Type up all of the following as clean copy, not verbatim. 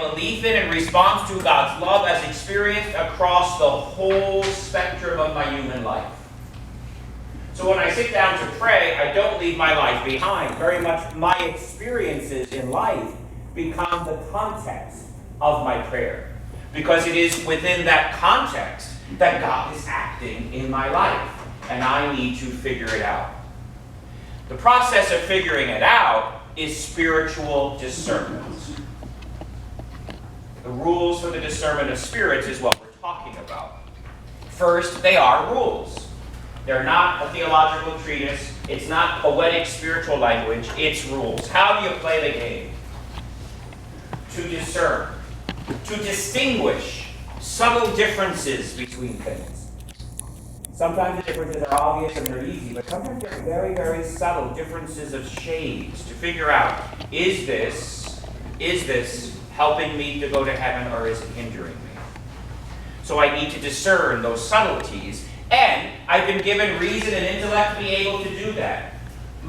belief in and response to God's love as experienced across the whole spectrum of my human life. So when I sit down to pray, I don't leave my life behind. Very much my experiences in life become the context of my prayer, because it is within that context that God is acting in my life, and I need to figure it out. The process of figuring it out is spiritual discernment. The rules for the discernment of spirits is what we're talking about. First, they are rules. They're not a theological treatise. It's not poetic spiritual language. It's rules. How do you play the game? To discern, to distinguish subtle differences between things. Sometimes the differences are obvious and they're easy, but sometimes they're very, very subtle differences of shades to figure out, is this helping me to go to heaven, or is it hindering me? So I need to discern those subtleties, and I've been given reason and intellect to be able to do that.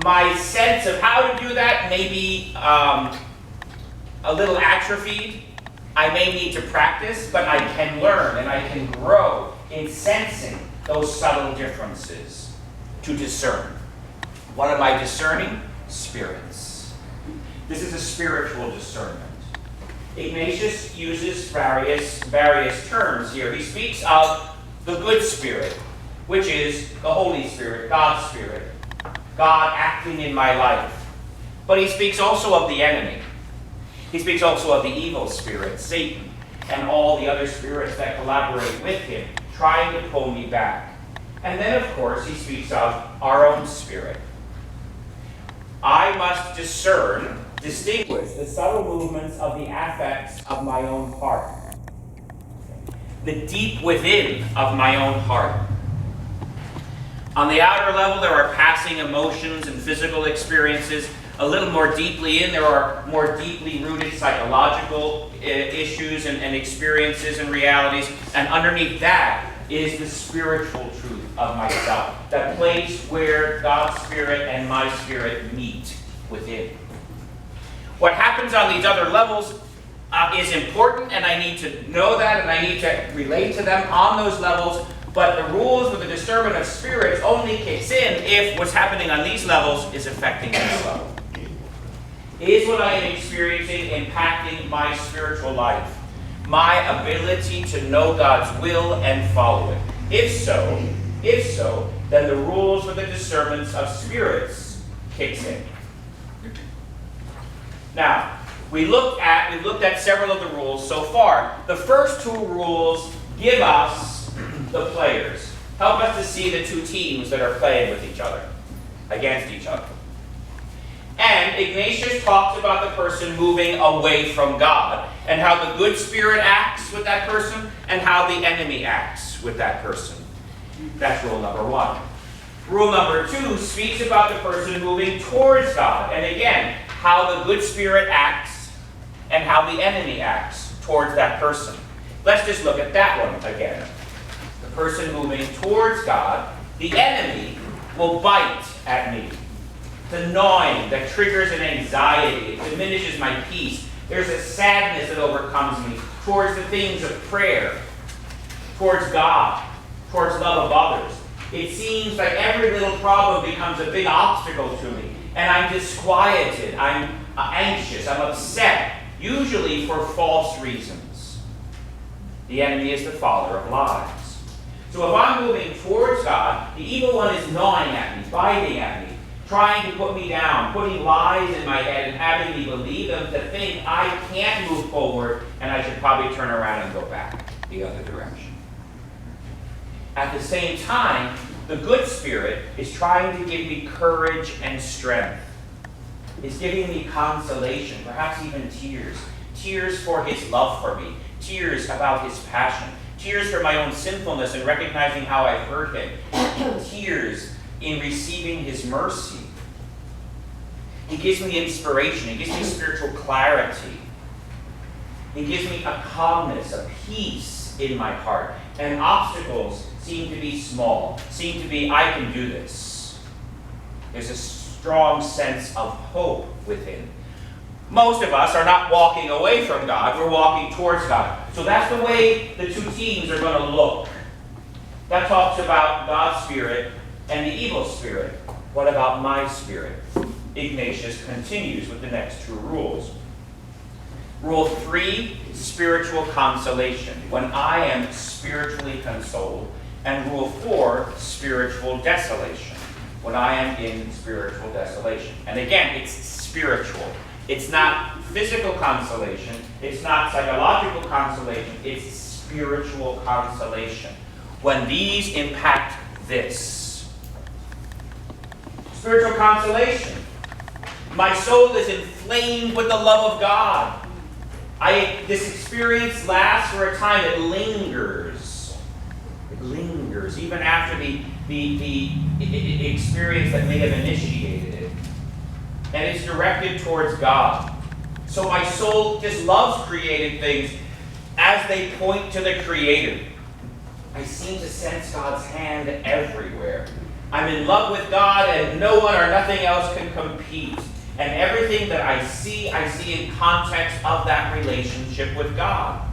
My sense of how to do that may be a little atrophied. I may need to practice, but I can learn and I can grow in sensing those subtle differences to discern. What am I discerning? Spirits. This is a spiritual discernment. Ignatius uses various terms here. He speaks of the good spirit, which is the Holy Spirit, God's Spirit, God acting in my life. But he speaks also of the enemy. He speaks also of the evil spirit, Satan, and all the other spirits that collaborate with him, trying to pull me back. And then, of course, he speaks of our own spirit. I must distinguish the subtle movements of the affects of my own heart, the deep within of my own heart. On the outer level, there are passing emotions and physical experiences. A little more deeply in, there are more deeply rooted psychological issues and experiences and realities. And underneath that is the spiritual truth of myself, that place where God's Spirit and my spirit meet within. What happens on these other levels is important, and I need to know that, and I need to relate to them on those levels. But the rules for the discernment of spirits only kicks in if what's happening on these levels is affecting this level. Is what I am experiencing impacting my spiritual life? My ability to know God's will and follow it? If so, then the rules for the discernments of spirits kicks in. Now, we've looked at several of the rules so far. The first two rules give us the players. Help us to see the two teams that are playing with each other, against each other. And Ignatius talks about the person moving away from God, and how the good spirit acts with that person, and how the enemy acts with that person. That's rule number one. Rule number two speaks about the person moving towards God, and again, how the good spirit acts and how the enemy acts towards that person. Let's just look at that one again. The person moving towards God, the enemy will bite at me. The gnawing that triggers an anxiety, it diminishes my peace. There's a sadness that overcomes me towards the things of prayer, towards God, towards love of others. It seems like every little problem becomes a big obstacle to me, and I'm disquieted, I'm anxious, I'm upset, usually for false reasons. The enemy is the father of lies. So if I'm moving towards God, the evil one is gnawing at me, biting at me, trying to put me down, putting lies in my head and having me believe them, to think I can't move forward and I should probably turn around and go back the other direction. At the same time, the good spirit is trying to give me courage and strength. It's giving me consolation, perhaps even tears. Tears for his love for me. Tears about his passion. Tears for my own sinfulness and recognizing how I've hurt him. Tears in receiving his mercy. He gives me inspiration. He gives me spiritual clarity. He gives me a calmness, a peace in my heart. And obstacles seem to be small, seem to be, I can do this. There's a strong sense of hope within. Most of us are not walking away from God, we're walking towards God. So that's the way the two teams are going to look. That talks about God's spirit and the evil spirit. What about my spirit? Ignatius continues with the next two rules. Rule 3, spiritual consolation, when I am spiritually consoled. And rule 4, spiritual desolation, when I am in spiritual desolation. And again, it's spiritual. It's not physical consolation. It's not psychological consolation. It's spiritual consolation. When these impact this. Spiritual consolation. My soul is inflamed with the love of God. This experience lasts for a time. It lingers. It lingers even after the experience that may have initiated it. And it's directed towards God. So my soul just loves created things as they point to the Creator. I seem to sense God's hand everywhere. I'm in love with God, and no one or nothing else can compete. And everything that I see in context of that relationship with God.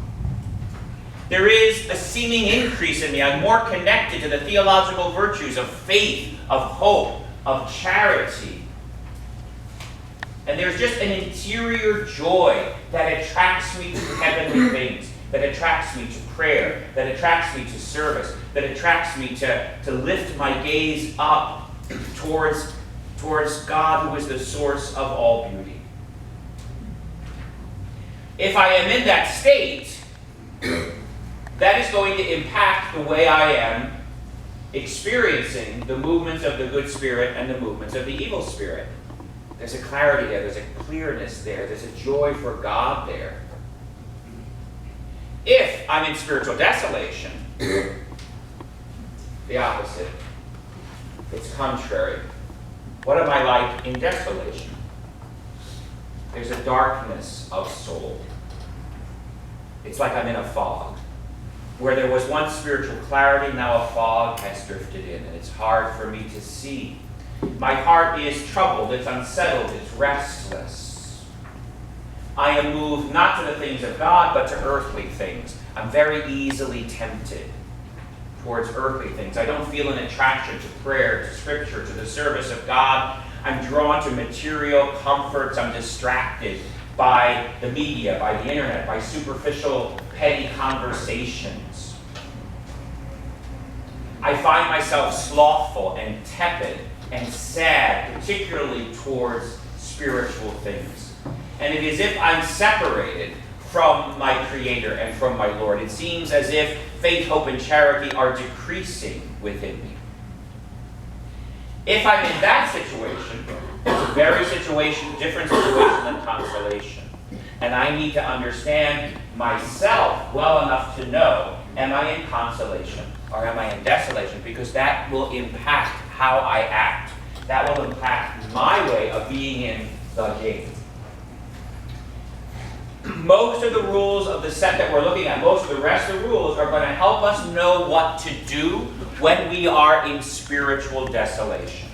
There is a seeming increase in me. I'm more connected to the theological virtues of faith, of hope, of charity. And there's just an interior joy that attracts me to heavenly things, that attracts me to prayer, that attracts me to service, that attracts me to lift my gaze up towards God, who is the source of all beauty. If I am in that state, that is going to impact the way I am experiencing the movements of the good spirit and the movements of the evil spirit. There's a clarity there, there's a clearness there, there's a joy for God there. If I'm in spiritual desolation, the opposite. It's contrary. What am I like in desolation? There's a darkness of soul. It's like I'm in a fog. Where there was once spiritual clarity, now a fog has drifted in, and it's hard for me to see. My heart is troubled, it's unsettled, it's restless. I am moved not to the things of God, but to earthly things. I'm very easily tempted towards earthly things. I don't feel an attraction to prayer, to scripture, to the service of God. I'm drawn to material comforts. I'm distracted by the media, by the internet, by superficial, petty conversations. I find myself slothful and tepid and sad, particularly towards spiritual things. And it is as if I'm separated from my Creator and from my Lord. It seems as if faith, hope, and charity are decreasing within me. If I'm in that situation, it's a very different situation than consolation. And I need to understand myself well enough to know, am I in consolation or am I in desolation? Because that will impact how I act. That will impact my way of being in the game. Most of the rules of the set that we're looking at, most of the rest of the rules are going to help us know what to do when we are in spiritual desolation.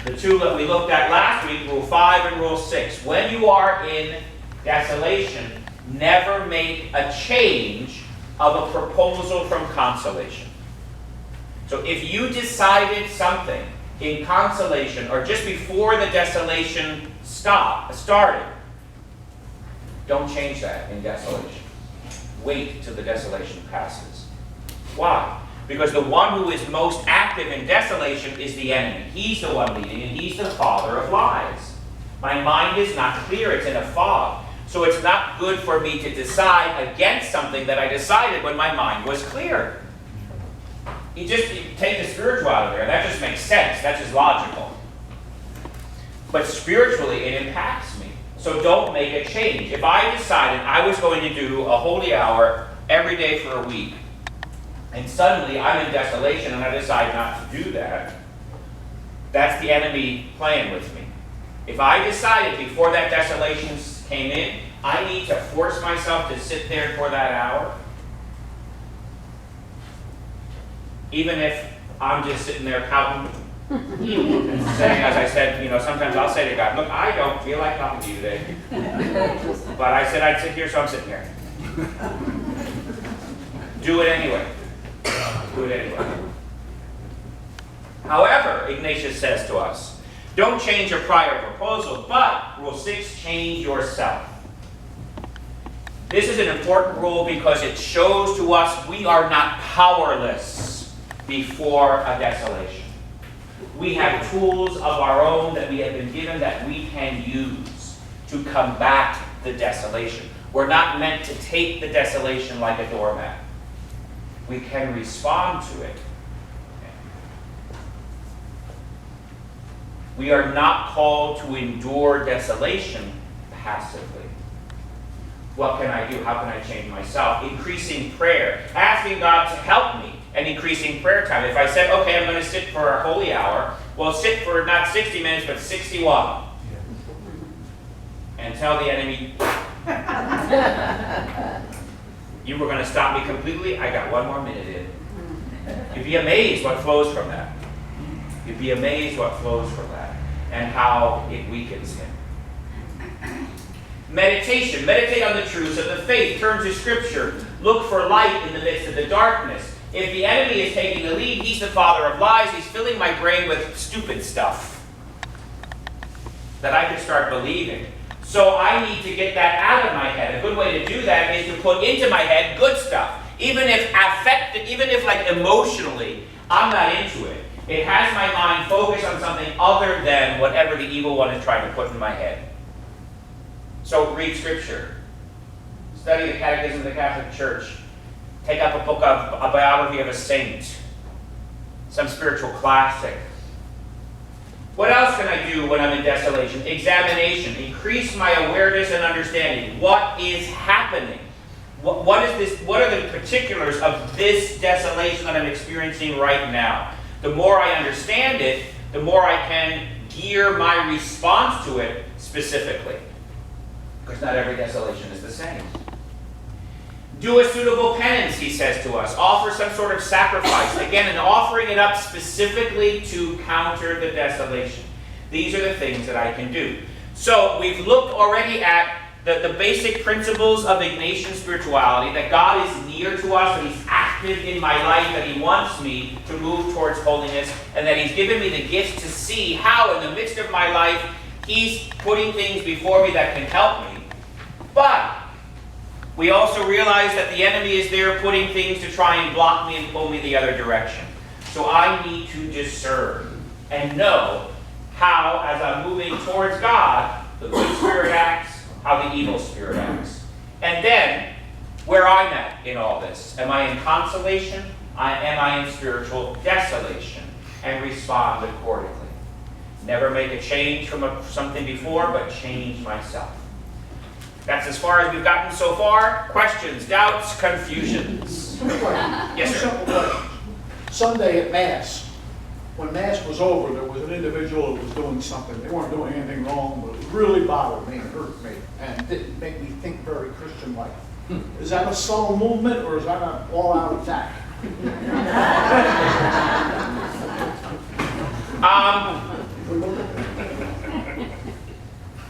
The two that we looked at last week, Rule 5 and Rule 6. When you are in desolation, never make a change of a proposal from consolation. So if you decided something in consolation or just before the desolation started, don't change that in desolation. Wait till the desolation passes. Why? Because the one who is most active in desolation is the enemy. He's the one leading, and he's the father of lies. My mind is not clear, it's in a fog. So it's not good for me to decide against something that I decided when my mind was clear. You take the spiritual out of there, that just makes sense, that's just logical. But spiritually, it impacts me. So don't make a change. If I decided I was going to do a holy hour every day for a week, and suddenly I'm in desolation and I decide not to do that, that's the enemy playing with me. If I decided before that desolation came in, I need to force myself to sit there for that hour, even if I'm just sitting there counting Saying, as I said, sometimes I'll say to God, look, I don't feel like talking to you today. But I said I'd sit here, so I'm sitting here. Do it anyway. Do it anyway. However, Ignatius says to us, don't change your prior proposal, but, Rule 6, change yourself. This is an important rule because it shows to us we are not powerless before a desolation. We have tools of our own that we have been given that we can use to combat the desolation. We're not meant to take the desolation like a doormat. We can respond to it. We are not called to endure desolation passively. What can I do? How can I change myself? Increasing prayer. Asking God to help me and increasing prayer time. If I said, okay, I'm going to sit for a holy hour, well, sit for not 60 minutes, but 61. And tell the enemy, you were going to stop me completely? I got one more minute in. You'd be amazed what flows from that. You'd be amazed what flows from that and how it weakens him. Meditation. Meditate on the truths of the faith. Turn to Scripture. Look for light in the midst of the darkness. If the enemy is taking the lead, he's the father of lies. He's filling my brain with stupid stuff that I could start believing. So I need to get that out of my head. A good way to do that is to put into my head good stuff. Even if like emotionally, I'm not into it. It has my mind focused on something other than whatever the evil one is trying to put in my head. So read Scripture. Study the Catechism of the Catholic Church. Take up a book of a biography of a saint. Some spiritual classic. What else can I do when I'm in desolation? Examination. Increase my awareness and understanding. What is happening? What is this? What are the particulars of this desolation that I'm experiencing right now? The more I understand it, the more I can gear my response to it specifically. Because not every desolation is the same. Do a suitable penance, he says to us. Offer some sort of sacrifice. Again, and offering it up specifically to counter the desolation. These are the things that I can do. So we've looked already at the basic principles of Ignatian spirituality, that God is near to us, that he's active in my life, that he wants me to move towards holiness, and that he's given me the gift to see how in the midst of my life he's putting things before me that can help me. But we also realize that the enemy is there putting things to try and block me and pull me the other direction. So I need to discern and know how, as I'm moving towards God, the good spirit acts, how the evil spirit acts. And then, where I'm at in all this. Am I in consolation? Am I in spiritual desolation? And respond accordingly. Never make a change from something before, but change myself. That's as far as we've gotten so far. Questions, doubts, confusions? Yes, sir. Simple question. Sunday at Mass, when Mass was over, there was an individual that was doing something. They weren't doing anything wrong, but it really bothered me and hurt me and didn't make me think very Christian-like. Is that a subtle movement or is that an all-out attack?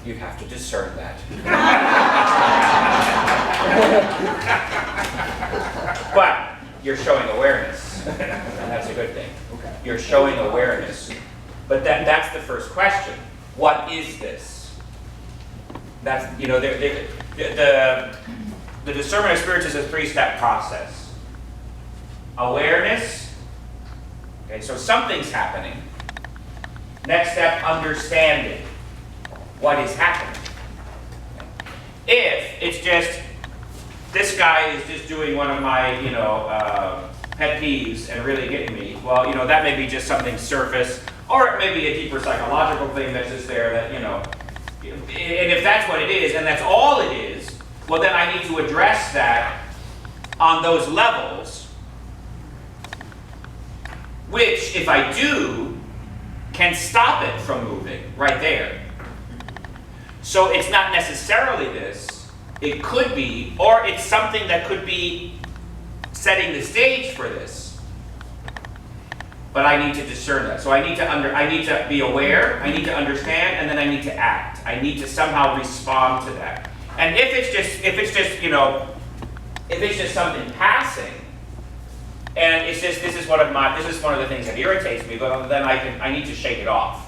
You have to discern that. But you're showing awareness, and that's a good thing. Okay. You're showing awareness. But that's the first question. What is this? That's, the discernment of spirits is a three-step process. Awareness. Okay, so something's happening. Next step, understanding what is happening. If it's just, this guy is just doing one of my, pet peeves and really getting me, well, that may be just something surface, or it may be a deeper psychological thing that's just there that, and if that's what it is, and that's all it is, well, then I need to address that on those levels, which, if I do, can stop it from moving right there. So it's not necessarily this. It could be, or it's something that could be setting the stage for this. but I need to discern that. So I need to be aware, I need to understand, and then I need to act. I need to somehow respond to that. And if it's just something passing, and it's just this is one of the things that irritates me, but then I need to shake it off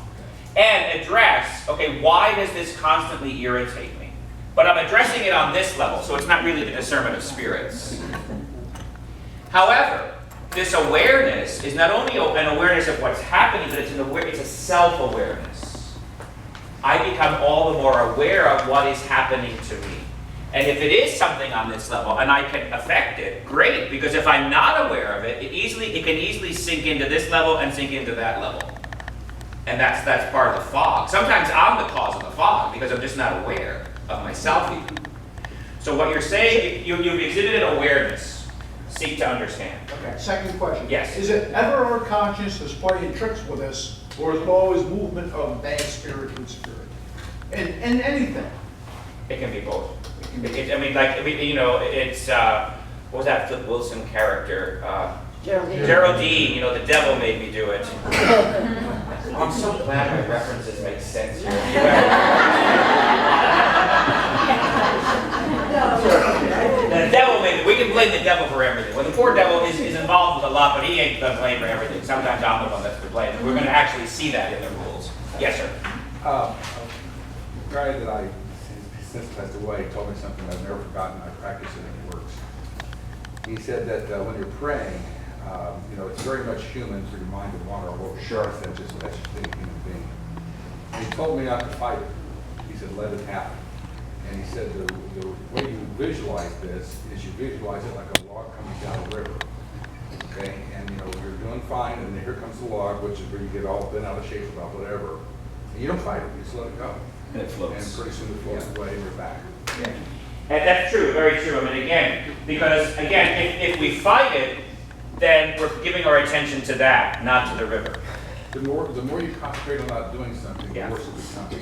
and address, okay, why does this constantly irritate me? But I'm addressing it on this level, so it's not really the discernment of spirits. However, this awareness is not only an awareness of what's happening, but it's a self-awareness. I become all the more aware of what is happening to me. And if it is something on this level, and I can affect it, great, because if I'm not aware of it, it can easily sink into this level and sink into that level. And that's part of the fog. Sometimes I'm the cause of the fog, because I'm just not aware of myself even. So what you're saying, you've exhibited awareness. Seek to understand. Okay, second question. Yes. Is it ever our conscience that's playing tricks with us, or is it always movement of bad spirit to spirit? In anything. It can be both. It's what was that Flip Wilson character? Geraldine, the devil made me do it. I'm so glad my references make sense here. The devil made me. We can blame the devil for everything. Well, the poor devil is involved with a lot, but he ain't the blame for everything. Sometimes I'm the one that's to blame. We're going to actually see that in the rules. Yes, sir. A guy that I since passed away told me something I've never forgotten. I practice it and it works. He said that when you're praying, it's very much human for your mind to wander all over. Sure. That's just a human being. And he told me not to fight it. He said, let it happen. And he said the way you visualize this is you visualize it like a log coming down a river. Okay? And you're doing fine, and then here comes the log, which is where you get all bent out of shape about whatever. And you don't fight it, you just let it go. And it floats. And pretty soon it floats away and you're back. Yeah. And that's true, very true. Because if we fight it, then we're giving our attention to that, not to the river. The more you concentrate on not doing something, the worse it becomes.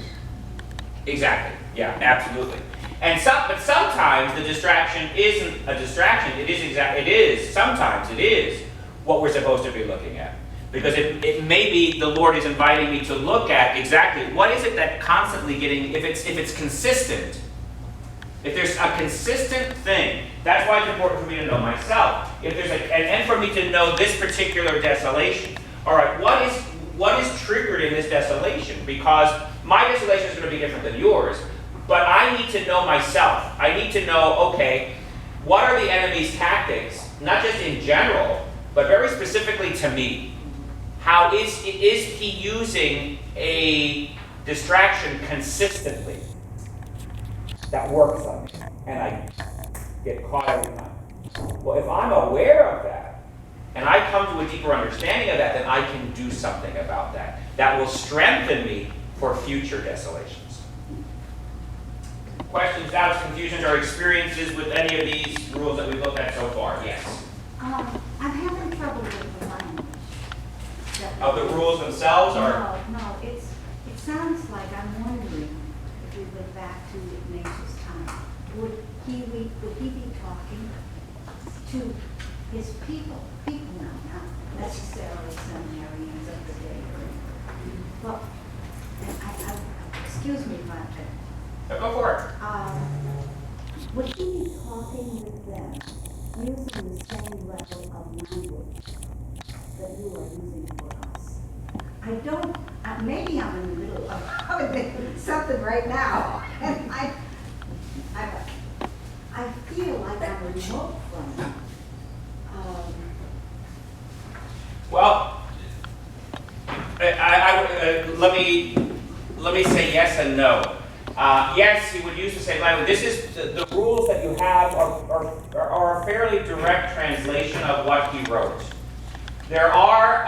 Exactly. Yeah, absolutely. But sometimes the distraction isn't a distraction. Sometimes it is what we're supposed to be looking at. Because it may be the Lord is inviting me to look at exactly what is it that constantly if it's consistent. If there's a consistent thing, that's why it's important for me to know myself. If there's and for me to know this particular desolation. All right, what is triggered in this desolation? Because my desolation is going to be different than yours, but I need to know myself. I need to know, okay, what are the enemy's tactics? Not just in general, but very specifically to me. How is he using a distraction consistently that works on me, and I get caught every time? Well, if I'm aware of that, and I come to a deeper understanding of that, then I can do something about that. That will strengthen me for future desolations. Questions, doubts, confusions, or experiences with any of these rules that we've looked at so far? Yes. I'm having trouble with the language. Of the rules themselves, or? No, it sounds like I'm wondering if we went back to Ignatius' time, would he be talking to his people now, not necessarily seminarians of the day? Well, excuse me if I'm Go for it. would he be talking with them using the same level of language that you are using for us? I don't, maybe I'm in the middle of something right now, and I feel like I'm remote from it. Well, let me say yes and no. Yes, he would use the same language. This is the rules that you have are a fairly direct translation of what he wrote. There are,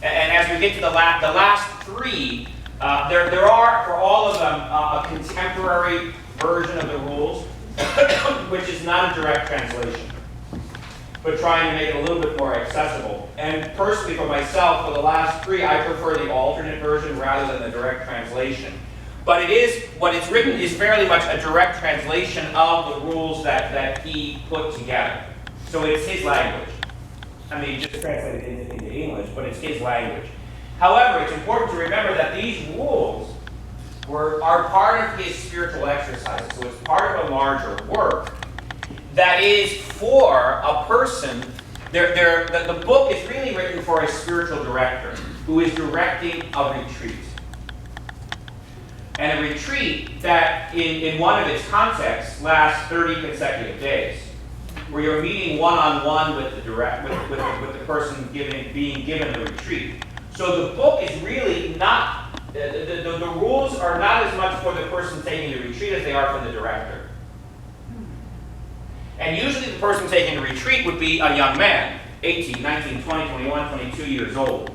and as we get to the last three, there are for all of them a contemporary version of the rules, which is not a direct translation, but trying to make it a little bit more accessible. And personally, for myself, for the last three, I prefer the alternate version rather than the direct translation. But what it's written is fairly much a direct translation of the rules that he put together. So it's his language. I mean, just translate it into English, but it's his language. However, it's important to remember that these rules are part of his spiritual exercises. So it's part of a larger work that is for a person. The book is really written for a spiritual director who is directing a retreat. And a retreat that, in one of its contexts, lasts 30 consecutive days, where you're meeting one-on-one with the person being given the retreat. So the book is really not, the rules are not as much for the person taking the retreat as they are for the director. And usually the person taking the retreat would be a young man, 18, 19, 20, 21, 22 years old.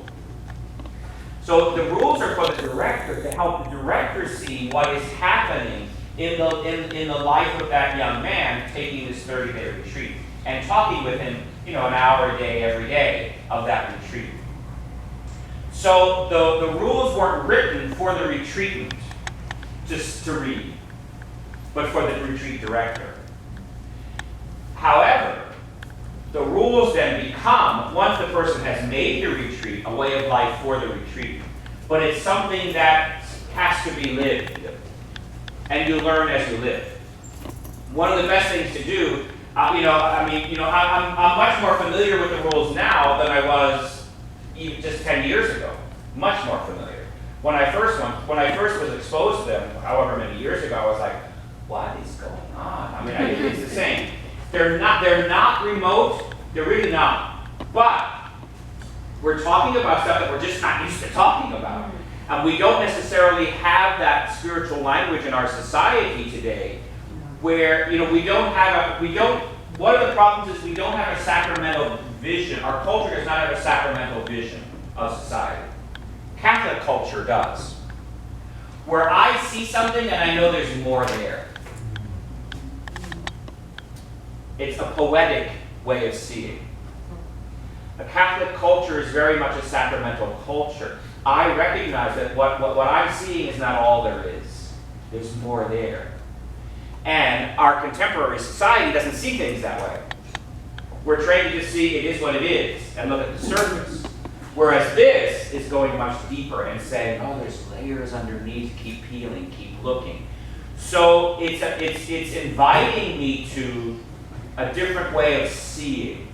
So the rules are for the director to help the director see what is happening in the life of that young man taking this 30-day retreat and talking with him, an hour a day every day of that retreat. So the rules weren't written for the retreatant just to read, but for the retreat director. However, the rules then become, once the person has made the retreat, a way of life for the retreat. But it's something that has to be lived, and you learn as you live. One of the best things to do, I'm much more familiar with the rules now than I was even just 10 years ago. Much more familiar. When I first was exposed to them, however many years ago, I was like, what is going on? It's the same. They're not remote. They're really not. But we're talking about stuff that we're just not used to talking about. And we don't necessarily have that spiritual language in our society today where, one of the problems is we don't have a sacramental vision. Our culture does not have a sacramental vision of society. Catholic culture does. Where I see something and I know there's more there. It's a poetic way of seeing. The Catholic culture is very much a sacramental culture. I recognize that what I'm seeing is not all there is. There's more there. And our contemporary society doesn't see things that way. We're trained to just see it is what it is and look at the surface. Whereas this is going much deeper and saying, oh, there's layers underneath, keep peeling, keep looking. So it's inviting me to a different way of seeing.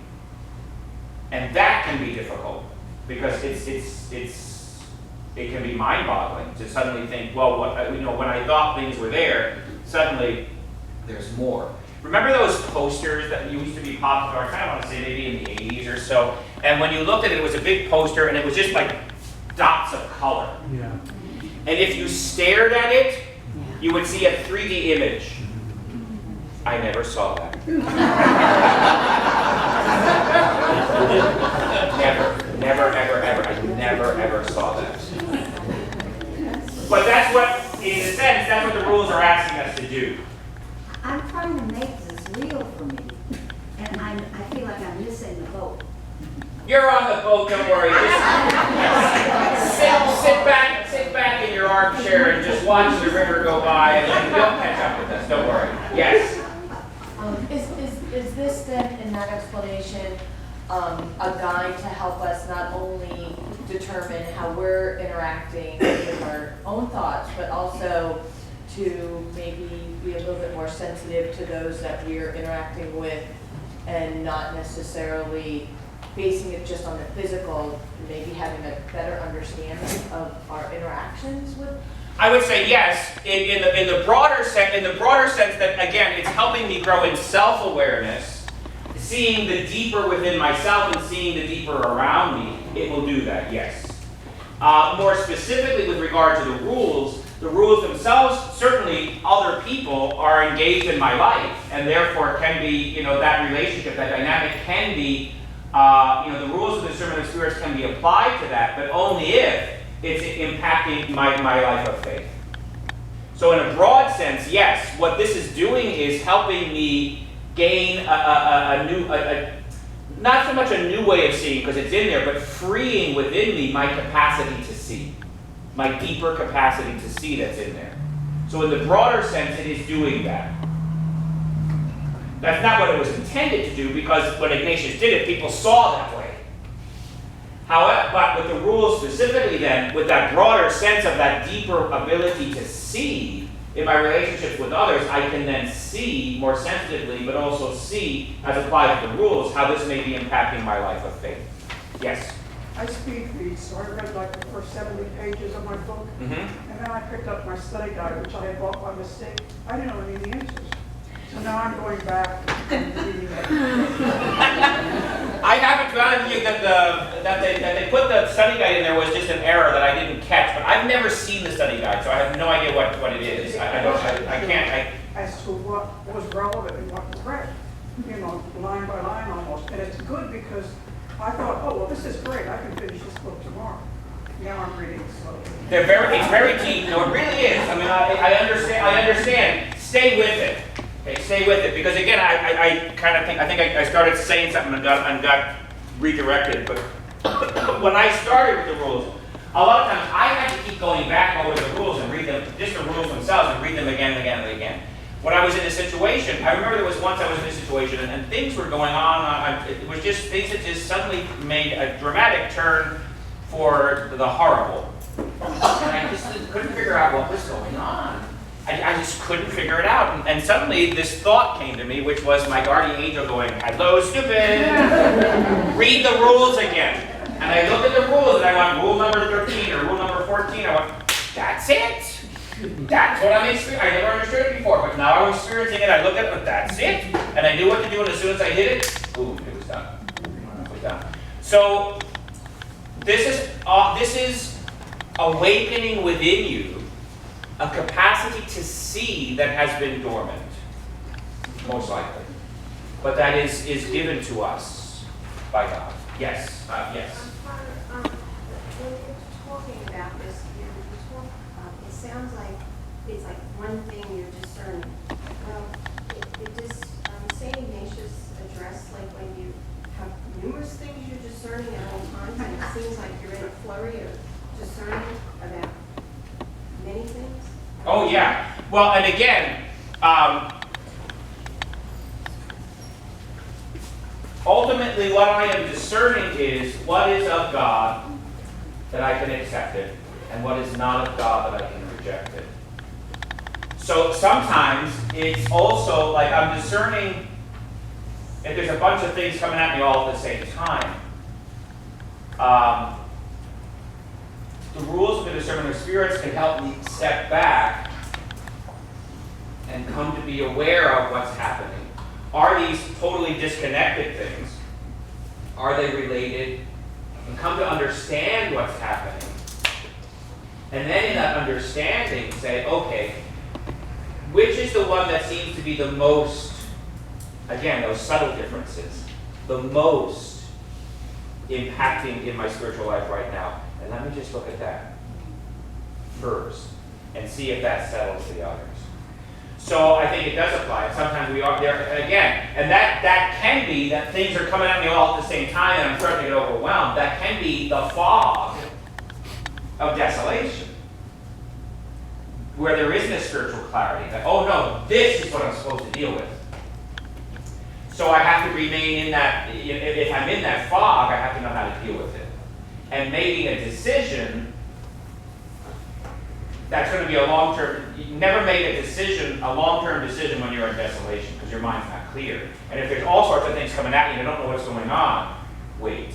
And that can be difficult because it can be mind-boggling to suddenly think, well, when I thought things were there, suddenly there's more. Remember those posters that used to be popular, I kind of want to say maybe in the 80s or so, and when you looked at it, it was a big poster and it was just like dots of color. Yeah. And if you stared at it, you would see a 3D image. I never saw that. Never, ever. I never, ever saw that. But that's what, in a sense, that's what the rules are asking us to do. I'm trying to make this real for me, and I feel like I'm missing the boat. You're on the boat, don't worry. Just sit back in your armchair and just watch the river go by, and you'll catch up with us. Don't worry. Yes. Is this then, in that explanation, a guide to help us not only determine how we're interacting with our own thoughts, but also to maybe be a little bit more sensitive to those that we're interacting with and not necessarily basing it just on the physical, maybe having a better understanding of our interactions with? I would say yes, in the broader sense that, again, it's helping me grow in self-awareness, seeing the deeper within myself and seeing the deeper around me. It will do that, yes. More specifically with regard to the rules themselves, certainly other people are engaged in my life, and therefore can be, that relationship, that dynamic can be, the rules of the discernment of spirits can be applied to that, but only if it's impacting my life of faith. So in a broad sense, yes, what this is doing is helping me gain not so much a new way of seeing, because it's in there, but freeing within me my capacity to see, my deeper capacity to see that's in there. So in the broader sense, it is doing that. That's not what it was intended to do, because when Ignatius did it, people saw that way. However, but with the rules specifically then, with that broader sense of that deeper ability to see in my relationships with others, I can then see more sensitively, but also see, as applied to the rules, how this may be impacting my life of faith. Yes? I speed read, so I read like the first 70 pages of my book, Mm-hmm. and then I picked up my study guide, which I had bought by mistake. I didn't know any of the answers. So now I'm going back and reading it. I haven't found you that they put the study guide in there was just an error that I didn't catch, but I've never seen the study guide, so I have no idea what it is. I can't. As to what was relevant and what was read, you know, line by line almost. And it's good because I thought, oh, well, this is great. I can finish this book tomorrow. Now I'm reading it slowly. It's very deep. No, it really is. I mean, I understand. Stay with it. Okay, stay with it. Because again, I kind of think, I started saying something and got redirected. But when I started with the rules, a lot of times I had to keep going back over the rules and read them, just the rules themselves, and read them again and again and again. When I was in a situation, I remember there was once I was in a situation and things were going on. It was just things that just suddenly made a dramatic turn for the horrible. And I just couldn't figure out what was going on. I just couldn't figure it out. And suddenly this thought came to me, which was my guardian angel going, "Hello, stupid! Read the rules again." And I looked at the rules and I went, rule number 13 or rule number 14. I went, that's it. That's what I'm experiencing. I never understood it before, but now I'm experiencing it. I looked at it, but that's it. And I knew what to do, and as soon as I hit it, boom, it was done. It was done. So this is awakening within you a capacity to see that has been dormant, most likely, but that is given to us by God. Yes, yes. When you're talking about this, it sounds like it's like one thing you're discerning. Well, it just, St. Ignatius addressed like when you have numerous things you're discerning at all times, and it seems like you're in a flurry of discerning about many things. Oh yeah. Well, and again, ultimately what I am discerning is what is of God that I can accept it, and what is not of God that I can reject it. So sometimes it's also like I'm discerning if there's a bunch of things coming at me all at the same time. The rules of the discernment of spirits can help me step back and come to be aware of what's happening. Are these totally disconnected things? Are they related? And come to understand what's happening. And then in that understanding say, okay, which is the one that seems to be the most, again, those subtle differences, the most impacting in my spiritual life right now? And let me just look at that first and see if that settles the others. So I think it does apply. Sometimes we are there again, and that can be that things are coming at me all at the same time, and I'm starting to get overwhelmed. That can be the fog of desolation, where there isn't a spiritual clarity. That, oh no, this is what I'm supposed to deal with. So I have to remain in that. If I'm in that fog, I have to know how to deal with it. And making a decision that's going to be a long-term, you never make a long-term decision when you're in desolation because your mind's not clear. And if there's all sorts of things coming at you and you don't know what's going on, wait.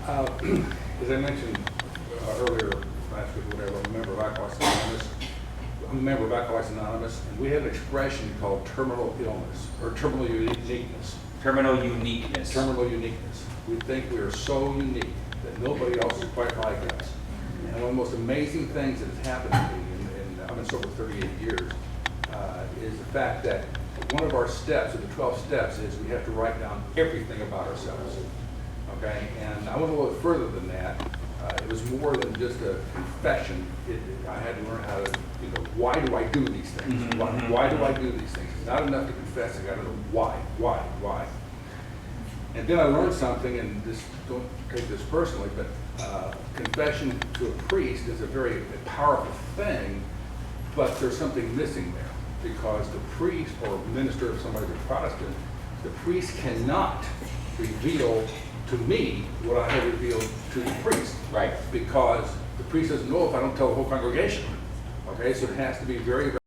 As I mentioned earlier last week, whatever, I'm a member of Alcoholics Anonymous, and we have an expression called terminal illness, or terminal uniqueness. Terminal uniqueness. Terminal uniqueness. We think we are so unique that nobody else is quite like us. And one of the most amazing things that has happened to me, and I've been sober 38 years, is the fact that one of our steps, or the 12 steps, is we have to write down everything about ourselves. Okay? And I went a little further than that. It was more than just a confession. I had to learn how to, why do I do these things? Mm-hmm. Why do I do these things? It's not enough to confess. I got to know why. And then I learned something, and this, don't take this personally, but confession to a priest is a very powerful thing, but there's something missing there, because the priest or minister, if somebody's a Protestant, the priest cannot reveal to me what I have revealed to the priest. Right. Because the priest doesn't know if I don't tell the whole congregation. Okay, so it has to be very, very